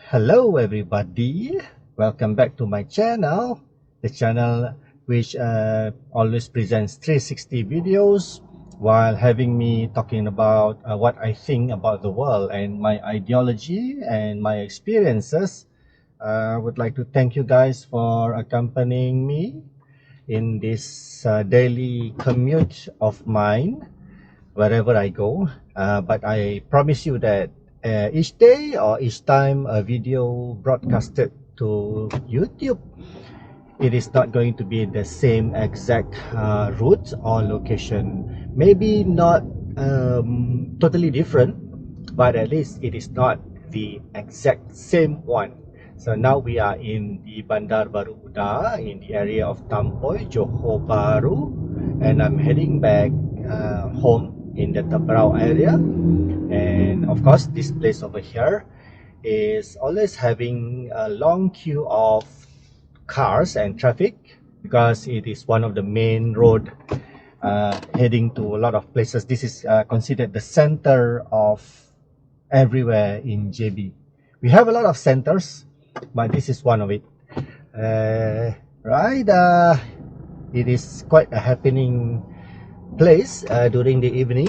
Hello everybody, welcome back to my channel, the channel which always presents 360 videos while having me talking about what I think about the world and my ideology and my experiences. I would like to thank you guys for accompanying me in this daily commute of mine wherever I go. But I promise you that each day or each time a video broadcasted to YouTube, it is not going to be the same exact route or location. Maybe not totally different, but at least it is not the exact same one. So now we are in the Bandar Baru Uda in the area of Tampoi, Johor Bahru, and I'm heading back home in the Tabrau area. And of course, this place over here is always having a long queue of cars and traffic because it is one of the main road heading to a lot of places. This is considered the center of everywhere in JB. We have a lot of centers, but this is one of it. It is quite a happening place during the evening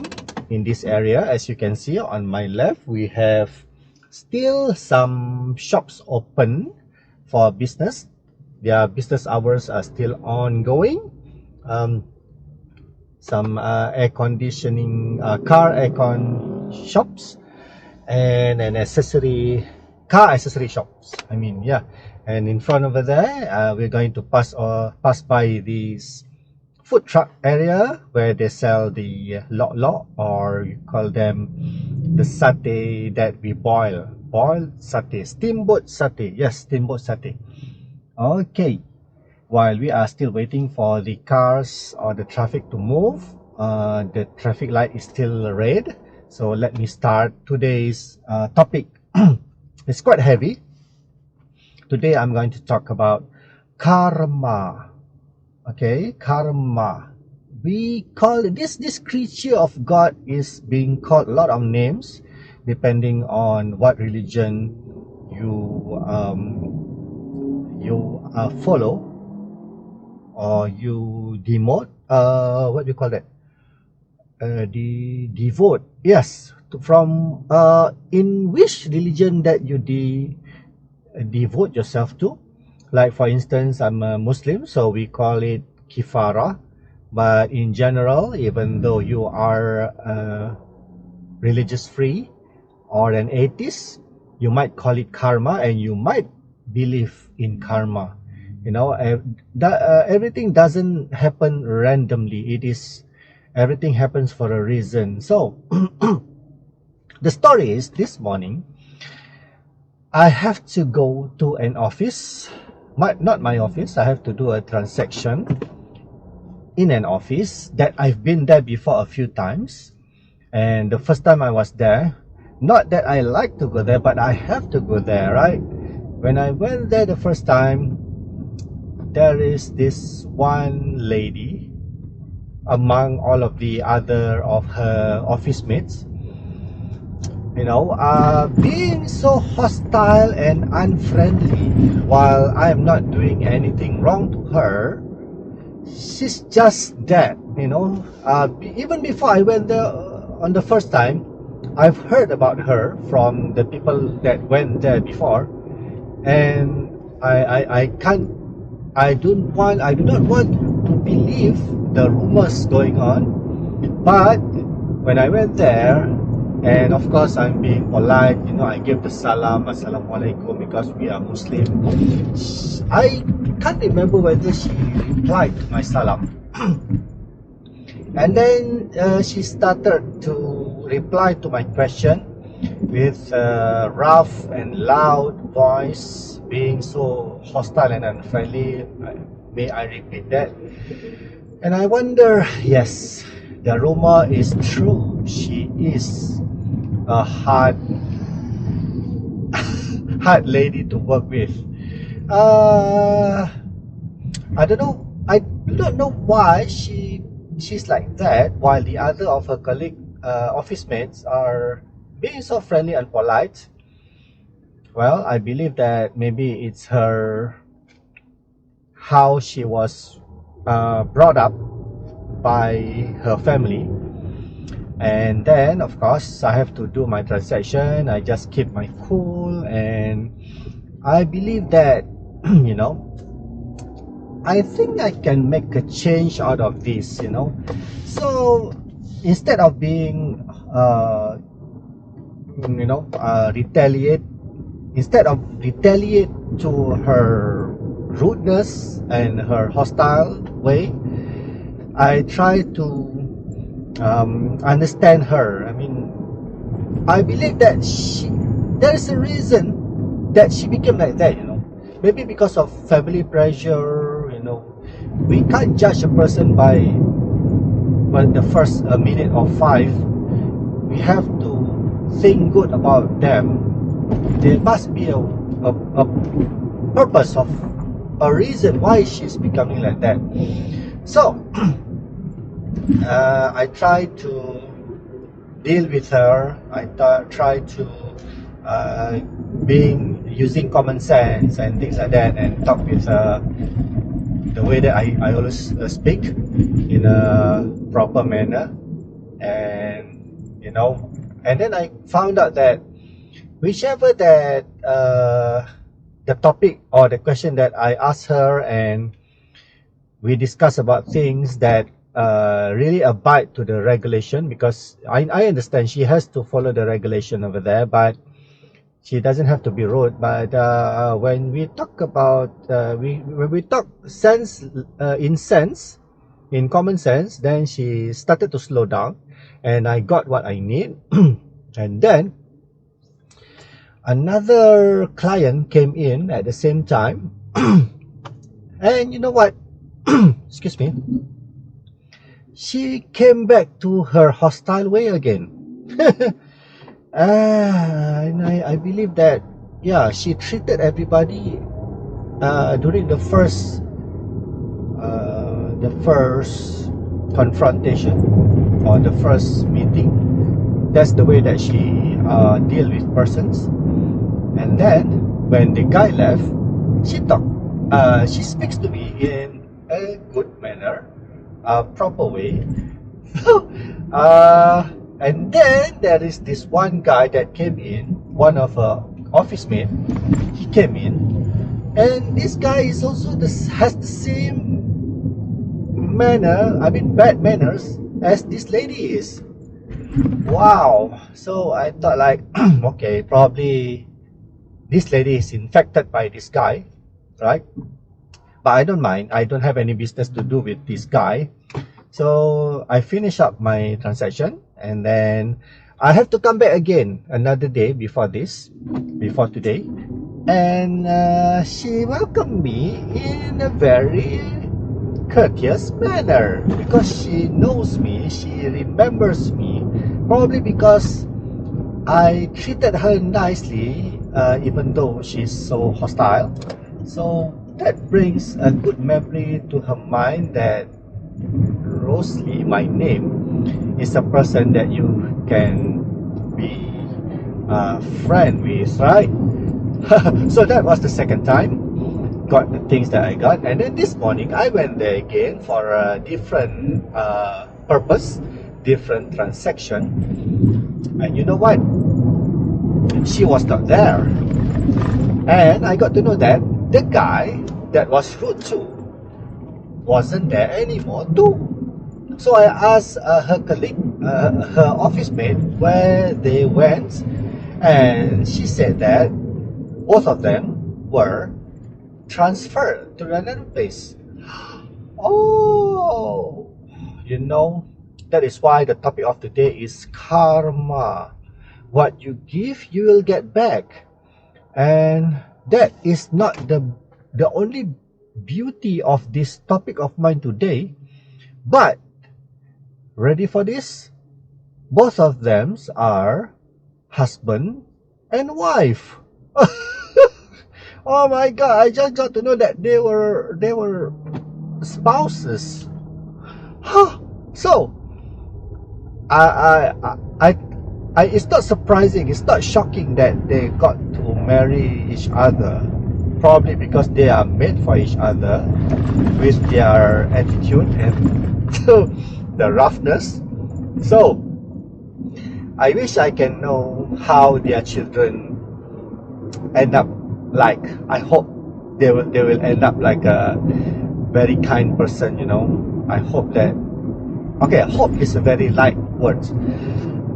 in this area. As you can see on my left, we have still some shops open for business. Their business hours are still ongoing. Some air conditioning, car aircon shops, and an car accessory shops. Yeah. And in front over there, we're going to pass by this food truck area where they sell the lok, or you call them the satay that we boiled satay, steamboat satay. Yes, steamboat satay. Okay, while we are still waiting for the cars or the traffic to move, the traffic light is still red. So let me start today's topic. It's quite heavy. Today I'm going to talk about karma. Okay, karma. We call it, this creature of God is being called a lot of names depending on what religion you follow or you devote. What do you call that? Devote. Yes, from in which religion that you devote yourself to. Like for instance, I'm a Muslim, so we call it kifara. But in general, even though you are religious free or an atheist, you might call it karma, and you might believe in karma. Everything doesn't happen randomly. Everything happens for a reason. So the story is, this morning I have to go to an office. Not my office. I have to do a transaction in an office that I've been there before a few times. And the first time I was there, not that I like to go there, but I have to go there, right? When I went there the first time, there is this one lady among all of the other of her office mates, being so hostile and unfriendly while I'm not doing anything wrong to her. She's just that, even before I went there on the first time, I've heard about her from the people that went there before, and I do not want to believe the rumors going on. But when I went there, and of course I'm being polite, I gave the salam, assalamualaikum, because we are Muslim. I can't remember whether she replied to my salam. And then she started to reply to my question with a rough and loud voice, being so hostile and unfriendly. May I repeat that? And I wonder, yes, the rumor is true. She is a hard lady to work with. I don't know. I do not know why she's like that, while the other of her office mates are being so friendly and polite. Well, I believe that maybe it's her, how she was brought up by her family. And then of course I have to do my transaction. I just keep my cool, and I believe that you know, I think I can make a change out of this, you know. So instead of being retaliate, instead of retaliate to her rudeness and her hostile way, I try to understand her. I mean, I believe that there's a reason that she became like that, you know. Maybe because of family pressure, you know. We can't judge a person by the first minute or five. We have to think good about them. There must be a purpose, of a reason why she's becoming like that. So I try to deal with her. I try to using common sense and things like that, and talk with her the way that I always speak, in a proper manner. And you know, and then I found out that whichever that the topic or the question that I asked her, and we discuss about things that really abide to the regulation, because I understand she has to follow the regulation over there, but she doesn't have to be rude. But when we talk about when we talk sense, in common sense, then she started to slow down, and I got what I need. And then another client came in at the same time. And you know what? Excuse me. She came back to her hostile way again. And I believe that, yeah, she treated everybody during the first confrontation, or the first meeting. That's the way that she deal with persons. And then when the guy left, she speaks to me in a good manner, a proper way. And then there is this one guy that came in, one of her office mate. He came in, and this guy is also has the same bad manners as this lady is. Wow. So I thought, like, okay, probably this lady is infected by this guy, right? But I don't mind. I don't have any business to do with this guy. So I finish up my transaction, and then I have to come back again another day before today. And she welcomed me in a very courteous manner, because she knows me, she remembers me, probably because I treated her nicely, even though she's so hostile. So that brings a good memory to her mind that Rosalie, my name, is a person that you can be a friend with, right? So that was the second time. Got the things that I got, and then this morning I went there again for a different purpose, different transaction. And you know what? She was not there, and I got to know that the guy that was rude too wasn't there anymore too. So I asked her colleague, her office mate, where they went, and she said that both of them were transferred to another place. Oh, you know, that is why the topic of today is karma. What you give, you will get back. And that is not the only beauty of this topic of mine today. But ready for this? Both of them are husband and wife. Oh my God! I just got to know that they were spouses. Huh. So I it's not surprising. It's not shocking that they got to marry each other, probably because they are made for each other with their attitude and the roughness. So I wish I can know how their children end up like. I hope they will end up like a very kind person, you know. I hope that, okay, hope is a very light word.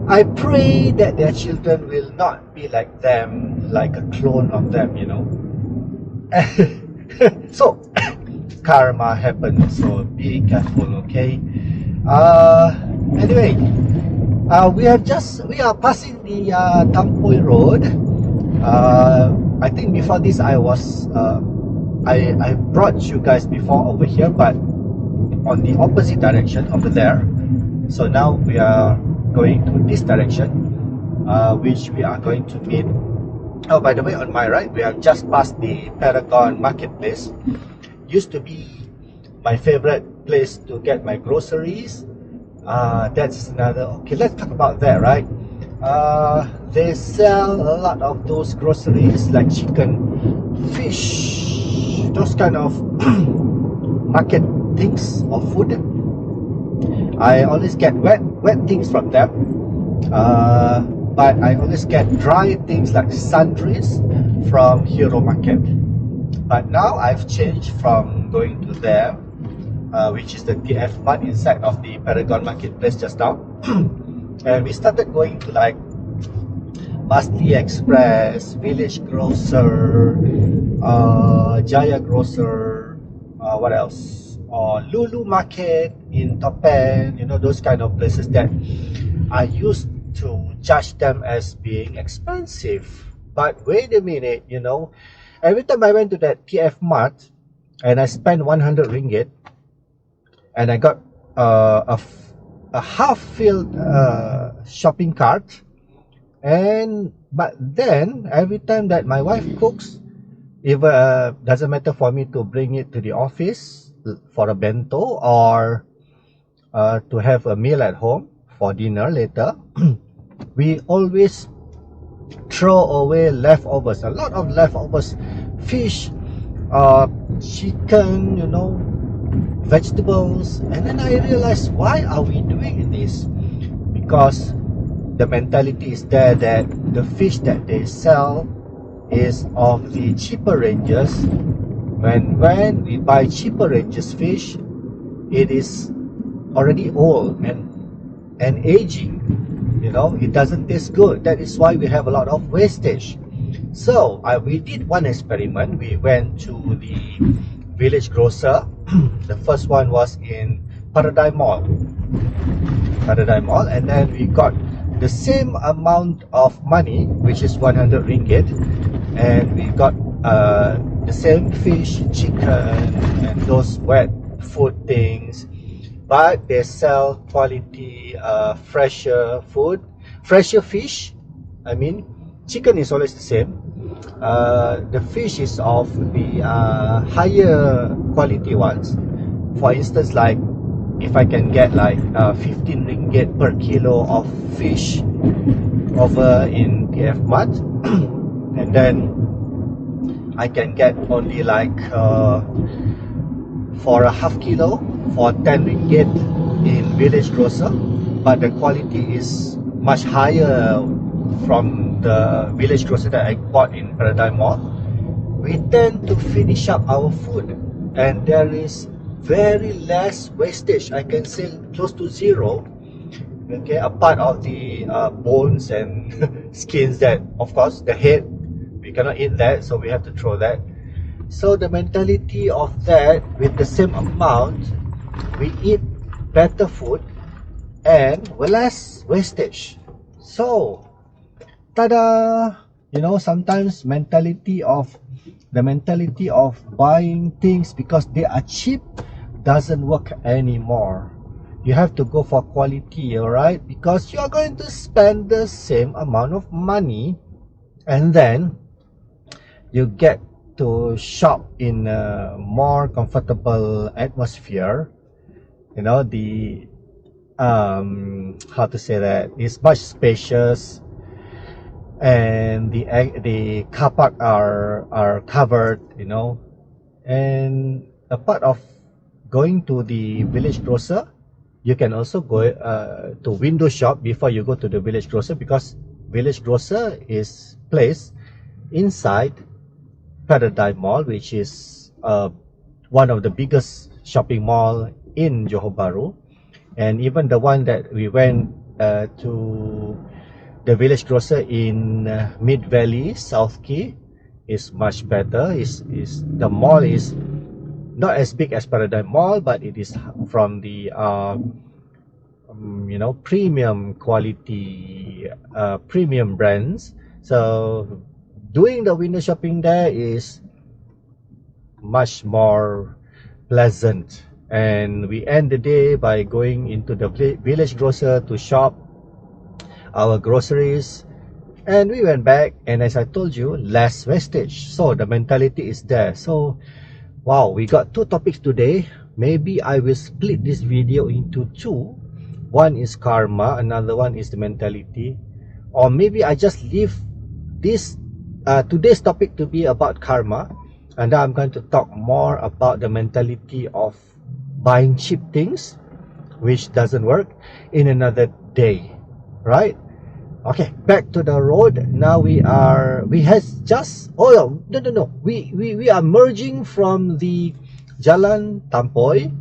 I pray that their children will not be like them, like a clone of them, you know. So karma happens, so be careful, okay. Anyway, we are passing the Tampoi road. I think before this I brought you guys before over here, but on the opposite direction over there. So now we are going to this direction, which we are going to meet. Oh, by the way, on my right, we have just passed the Paragon Marketplace. Used to be my favorite place to get my groceries. That's another, okay, let's talk about that, right? They sell a lot of those groceries like chicken, fish, those kind of market things or food. I always get wet things from them, but I always get dry things like sundries from Hero Market. But now I've changed from going to there, which is the TF Mart inside of the Paragon Marketplace just now. And we started going to like Basti Express, Village Grocer, Jaya Grocer, what else? Or Lulu Market in Topen, you know, those kind of places that I used to judge them as being expensive. But wait a minute, you know, every time I went to that TF Mart and I spent 100 ringgit and I got a half-filled shopping cart, but then every time that my wife cooks, if doesn't matter for me to bring it to the office for a bento or to have a meal at home for dinner later, we always throw away leftovers, a lot of leftovers, fish, chicken, you know, vegetables. And then I realized, why are we doing this? Because the mentality is there that the fish that they sell is of the cheaper ranges. When we buy cheaper ranges fish, it is already old and aging, you know, it doesn't taste good. That is why we have a lot of wastage. So we did one experiment. We went to the Village Grocer. The first one was in Paradigm Mall, and then we got the same amount of money, which is 100 ringgit, and we got the same fish, chicken, and those wet food things, but they sell quality, fresher food, fresher fish. I mean, chicken is always the same. The fish is of the higher quality ones. For instance, like if I can get like 15 ringgit per kilo of fish over in PF Mart, and then I can get only like for a half kilo for 10 ringgit in Village Grocer, but the quality is much higher from the Village Grocer that I bought in Paradigm Mall. We tend to finish up our food, and there is very less wastage. I can say close to zero. Okay, a part of the bones and skins, that of course the head, we cannot eat that, so we have to throw that. So the mentality of that, with the same amount, we eat better food and less wastage. So tada, you know, sometimes the mentality of buying things because they are cheap doesn't work anymore. You have to go for quality, alright? Because you are going to spend the same amount of money, and then you get to shop in a more comfortable atmosphere. You know, the how to say that, it's much spacious. and the car park are covered, you know. And a part of going to the village grocer, you can also go to window shop before you go to the village grocer, because village grocer is placed inside Paradigm Mall, which is one of the biggest shopping mall in Johor Bahru. And even the one that we went to the village grocer in Mid Valley, South Key, is much better. Is the mall is not as big as Paradigm Mall, but it is from the you know, premium quality, premium brands. So doing the window shopping there is much more pleasant. And we end the day by going into the village grocer to shop our groceries, and we went back, and as I told you, less wastage. So the mentality is there. So wow, we got two topics today. Maybe I will split this video into two. One is karma, another one is the mentality. Or maybe I just leave this today's topic to be about karma, and I'm going to talk more about the mentality of buying cheap things, which doesn't work, in another day, right? Okay, back to the road. Now we has just, oh no, we are merging from the Jalan Tampoi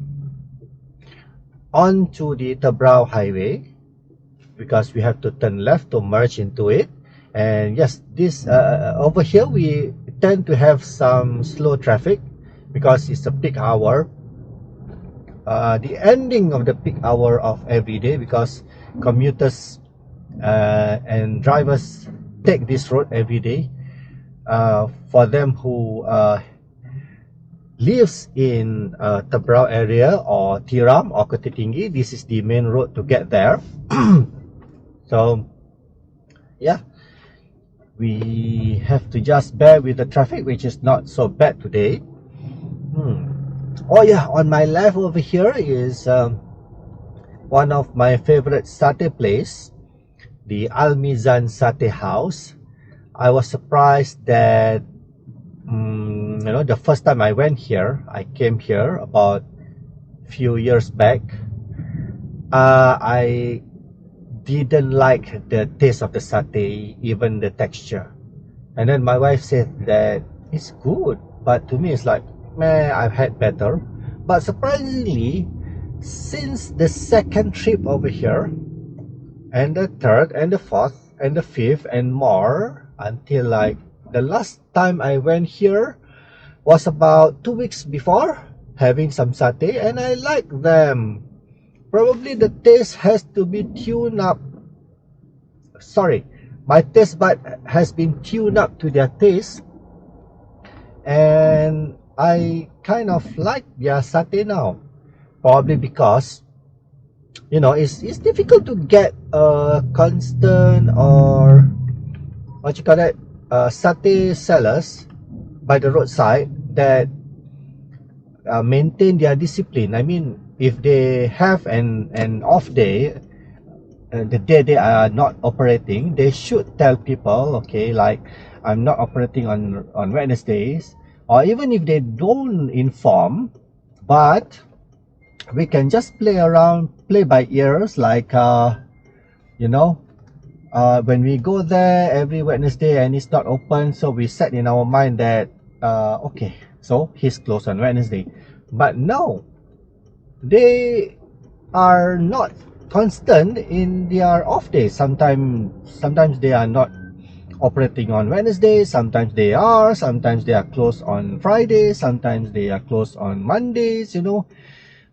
onto the Tebrau Highway, because we have to turn left to merge into it. And yes, this over here we tend to have some slow traffic because it's a peak hour, the ending of the peak hour of every day, because commuters and drivers take this road every day. For them who lives in Tebrau area or Tiram or Kota Tinggi, this is the main road to get there. So yeah, we have to just bear with the traffic, which is not so bad today. Oh yeah, on my left over here is one of my favorite satay place, the Al Mizan Satay House. I was surprised that you know, the first time I went here, I came here about few years back, I didn't like the taste of the satay, even the texture. And then my wife said that it's good, but to me it's like, man, I've had better. But surprisingly, since the second trip over here, and the third and the fourth and the fifth and more, until like the last time I went here was about 2 weeks before, having some satay, and I like them. Probably the taste has to be tuned up. Sorry, my taste bud has been tuned up to their taste, and I kind of like their satay now. Probably because, you know, it's difficult to get a constant, or what you call it, satay sellers by the roadside that maintain their discipline. I mean, if they have an off day, the day they are not operating, they should tell people, okay, like, I'm not operating on Wednesdays. Or even if they don't inform, but we can just play around, play by ears, like you know, when we go there every Wednesday and it's not open, so we set in our mind that okay, so he's closed on Wednesday. But no, they are not constant in their off days. Sometimes they are not operating on Wednesday, sometimes they are closed on Friday, sometimes they are closed on Mondays, you know.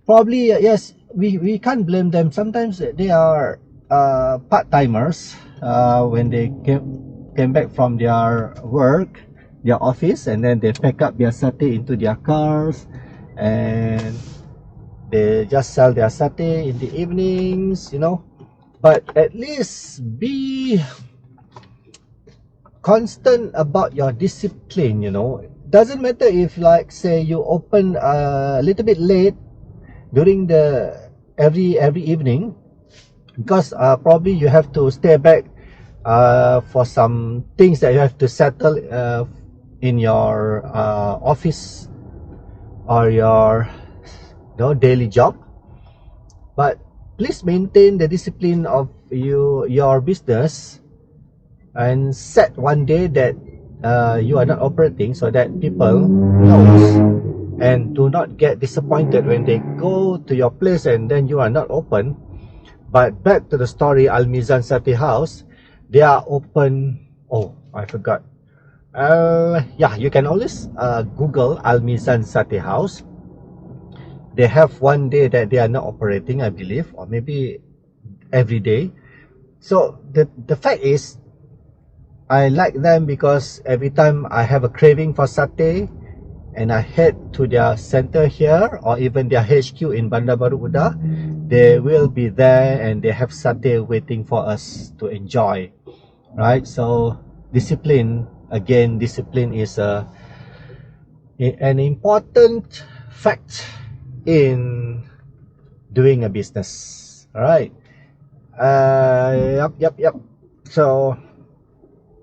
Probably, yes, we can't blame them. Sometimes they are part-timers when they came back from their work, their office, and then they pack up their satay into their cars, and they just sell their satay in the evenings, you know. But at least be constant about your discipline, you know. Doesn't matter if, like, say you open a little bit late during the every evening, because probably you have to stay back for some things that you have to settle in your office or your daily job. But please maintain the discipline of your business and set one day that you are not operating, so that people knows and do not get disappointed when they go to your place and then you are not open. But back to the story, Al Mizan Satay House, they are open. Oh, I forgot. Yeah, you can always Google Al Mizan Satay House. They have one day that they are not operating, I believe, or maybe every day. So the fact is, I like them because every time I have a craving for satay and I head to their center here or even their HQ in Bandar Baru Uda, they will be there and they have satay waiting for us to enjoy, right? So discipline, again, discipline is an important fact in doing a business. All right. Yep. So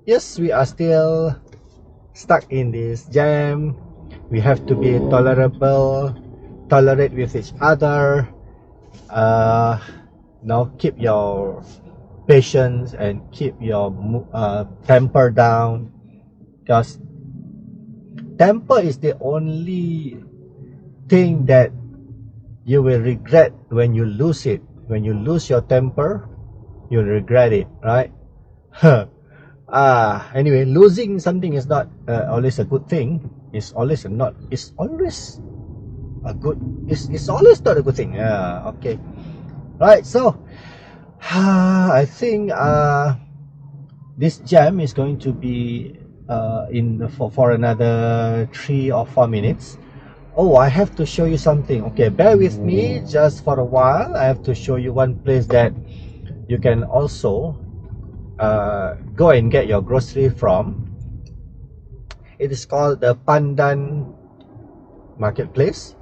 yes, we are still stuck in this jam. We have to be tolerate with each other. Now keep your patience and keep your temper down, because temper is the only thing that you will regret when you lose it. When you lose your temper, you'll regret it, right? Anyway, losing something is not always a good thing. It's always not a good thing. Yeah, okay. Right, so I think this jam is going to be for another 3 or 4 minutes. Oh, I have to show you something. Okay, bear with me just for a while. I have to show you one place that you can also go and get your grocery from. It is called the Pandan Marketplace.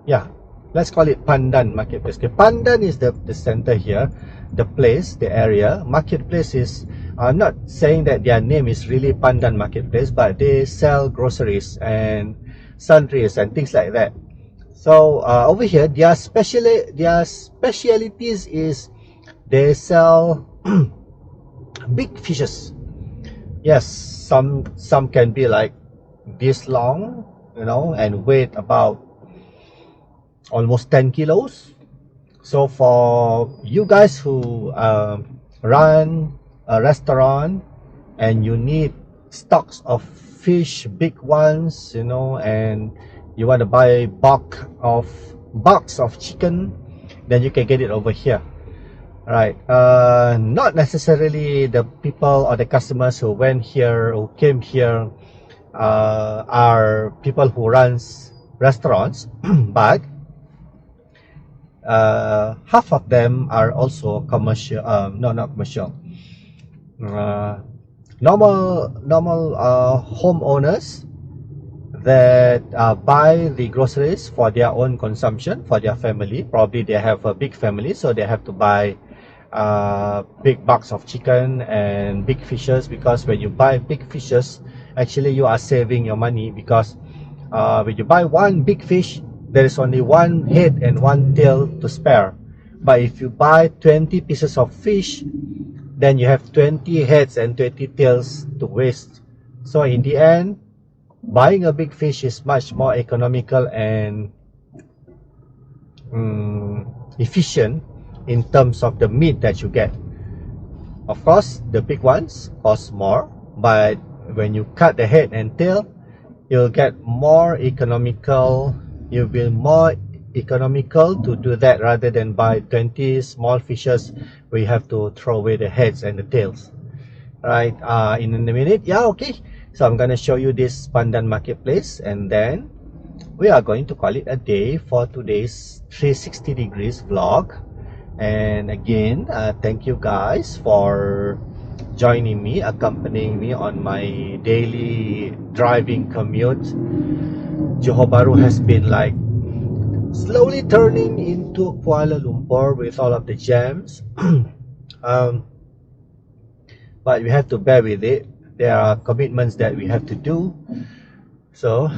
Yeah, let's call it Pandan Marketplace. Okay, Pandan is the center here, the place, the area. Marketplace is, I'm not saying that their name is really Pandan Marketplace, but they sell groceries and sundries and things like that. So over here, their specialities is they sell big fishes. Yes, some can be like this long, and weight about almost 10 kilos. So for you guys who run a restaurant and you need stocks of fish, big ones, and you want to buy box of chicken, then you can get it over here. Right. Not necessarily the people or the customers who came here are people who runs restaurants, but half of them are also commercial. No, not commercial. Normal homeowners that buy the groceries for their own consumption, for their family. Probably they have a big family, so they have to buy big box of chicken and big fishes, because when you buy big fishes, actually you are saving your money, because when you buy one big fish, there is only one head and one tail to spare. But if you buy 20 pieces of fish, then you have 20 heads and 20 tails to waste. So in the end, buying a big fish is much more economical and efficient in terms of the meat that you get. Of course, the big ones cost more, but when you cut the head and tail, you'll get more economical. You'll be more economical to do that rather than buy 20 small fishes where you have to throw away the heads and the tails. Right, in a minute. Yeah, okay. So I'm gonna show you this Pandan Marketplace, and then we are going to call it a day for today's 360 degrees vlog. And again, thank you guys for joining me, accompanying me on my daily driving commute. Johor Bahru has been like slowly turning into Kuala Lumpur with all of the jams. but we have to bear with it. There are commitments that we have to do. So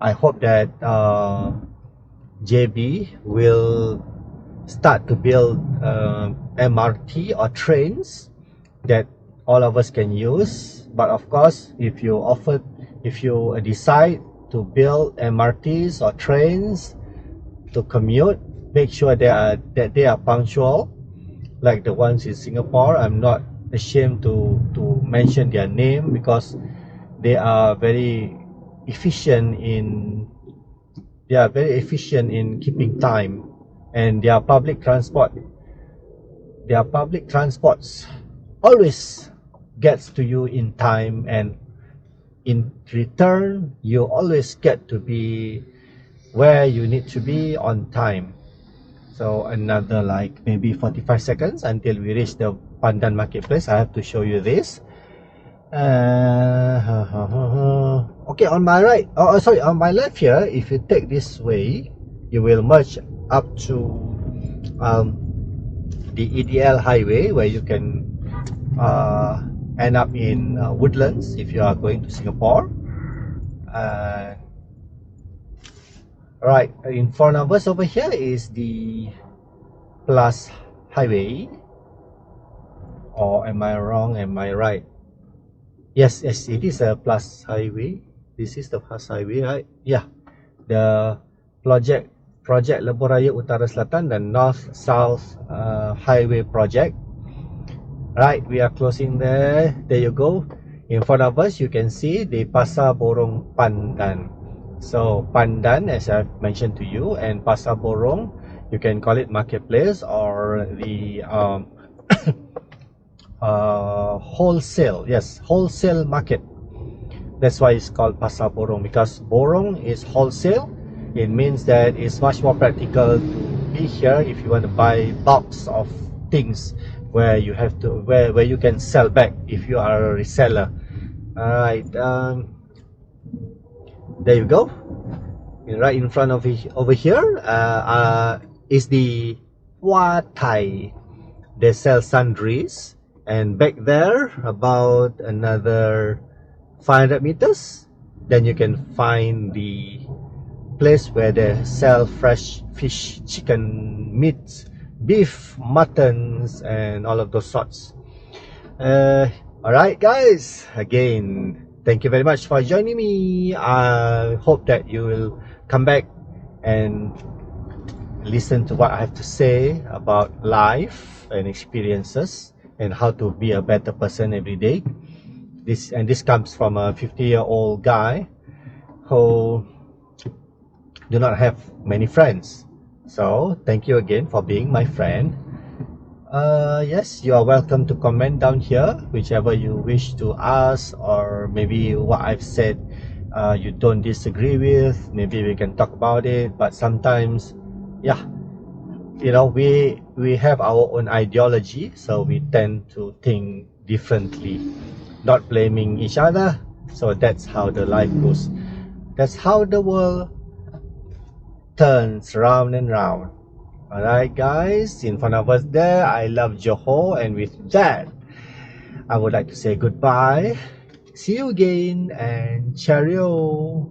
I hope that JB will start to build MRT or trains that all of us can use. But of course, if you decide to build MRTs or trains to commute, make sure that they are punctual, like the ones in Singapore. I'm not ashamed to mention their name because they are very efficient in keeping time, and their public transports always gets to you in time, and in return you always get to be where you need to be on time. So another like maybe 45 seconds until we reach the Pandan marketplace. I have to show you this. Okay, on my right, on my left here, if you take this way, you will merge up to the EDL highway, where you can end up in Woodlands if you are going to Singapore. Right in front of us over here is the Plus Highway. Or am I wrong? Am I right? Yes, it is a Plus Highway. This is the Plus Highway, right? Yeah. The project Lebuh Raya Utara Selatan, the North-South Highway project. Right, we are closing there. There you go. In front of us, you can see the Pasar Borong Pandan. So Pandan, as I've mentioned to you, and Pasar Borong, you can call it marketplace or the wholesale. Yes, wholesale market. That's why it's called Pasar Borong, because Borong is wholesale. It means that it's much more practical to be here if you want to buy bulks of things where you have to where you can sell back if you are a reseller. All right, there you go. Right in front of it over here is the Hua Thai. They sell sundries, and back there about another 500 meters, then you can find the place where they sell fresh fish, chicken, meat, beef, muttons, and all of those sorts. Alright guys, again, thank you very much for joining me. I hope that you will come back and listen to what I have to say about life and experiences and how to be a better person every day. This comes from a 50-year-old guy who do not have many friends. So thank you again for being my friend. Yes, you are welcome to comment down here whichever you wish to ask, or maybe what I've said you don't disagree with. Maybe we can talk about it. But sometimes, yeah, you know, we have our own ideology, so we tend to think differently, not blaming each other. So that's how the life goes. That's how the world turns round and round. Alright guys, in front of us there, I love Johor, and with that I would like to say goodbye. See you again, and cheerio.